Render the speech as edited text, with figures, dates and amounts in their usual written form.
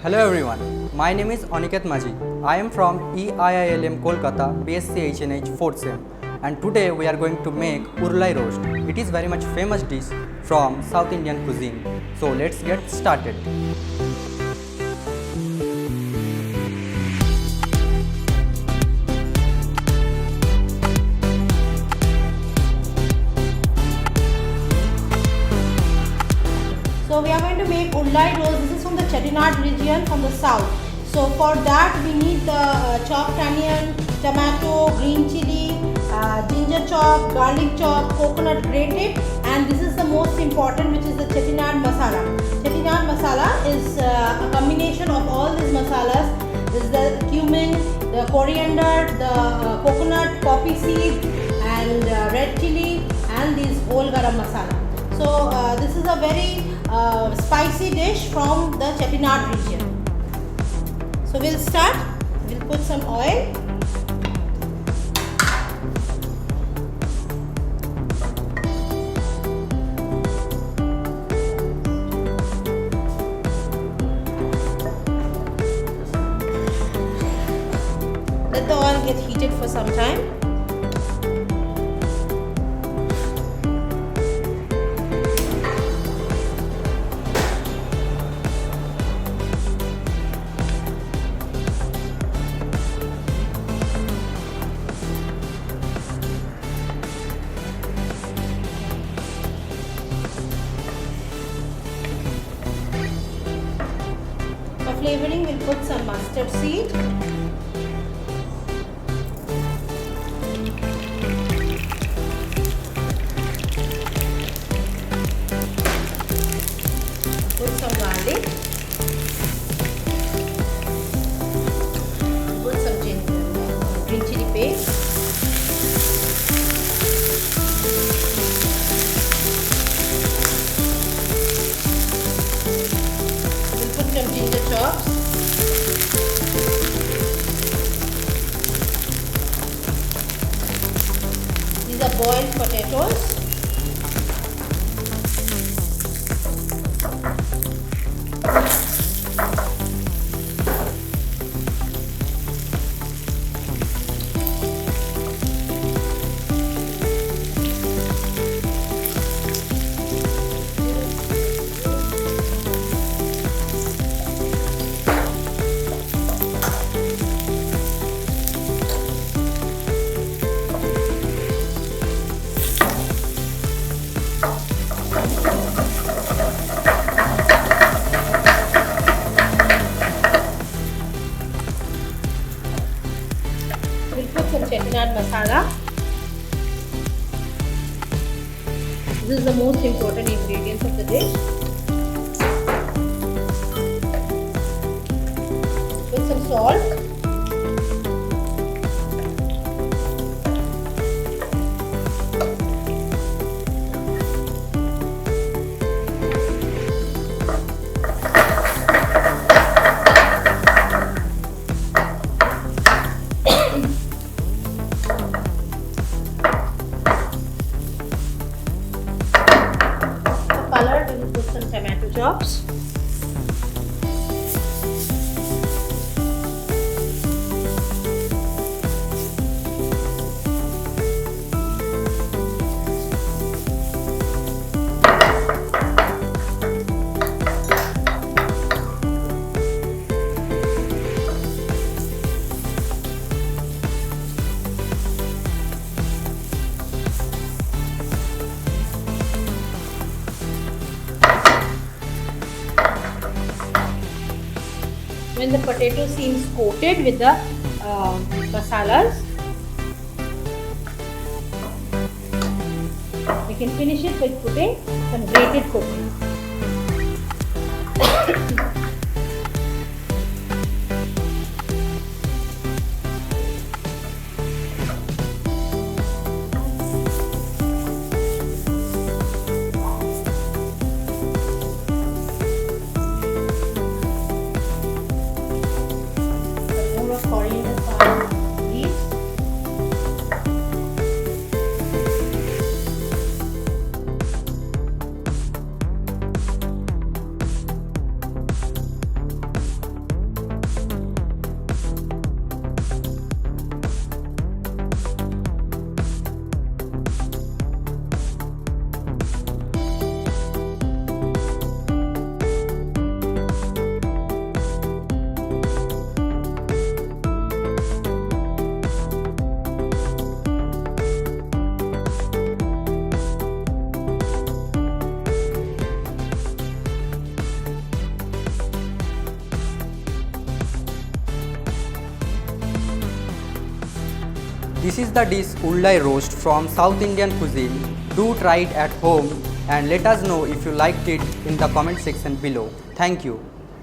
Hello everyone, my name is Aniket Majhi. I am from EIILM-Kolkata BSc HNH 4th Sem, and today we are going to make Urlai roast. It is very much famous dish from South Indian cuisine. So let's get started. So we are going to make Urlai rolls. This is from the Chettinad region from the south. So for that we need the chopped onion, tomato, green chili, ginger chop, garlic chop, coconut grated, and this is the most important, which is the Chettinad masala. Chettinad masala is a combination of all these masalas. This is the cumin, the coriander, the coconut, poppy seed, and red chili, and this whole garam masala. So this is a very spicy dish from the Chettinad region. So we'll start. We'll put some oil. Let the oil get heated for some time. For flavoring, we'll put some mustard seed. Put some garlic. Put some green chili paste. We'll put some ginger chops. These are boiled potatoes. We'll put some Chettinad masala. This is the most important ingredient of the dish. Put some salt. Color, we will put some tomato chops. When the potato seems coated with the masalas, we can finish it by putting some grated coconut. Coriander leaves. This is the dish Urlai roast from South Indian cuisine. Do try it at home and let us know if you liked it in the comment section below. Thank you.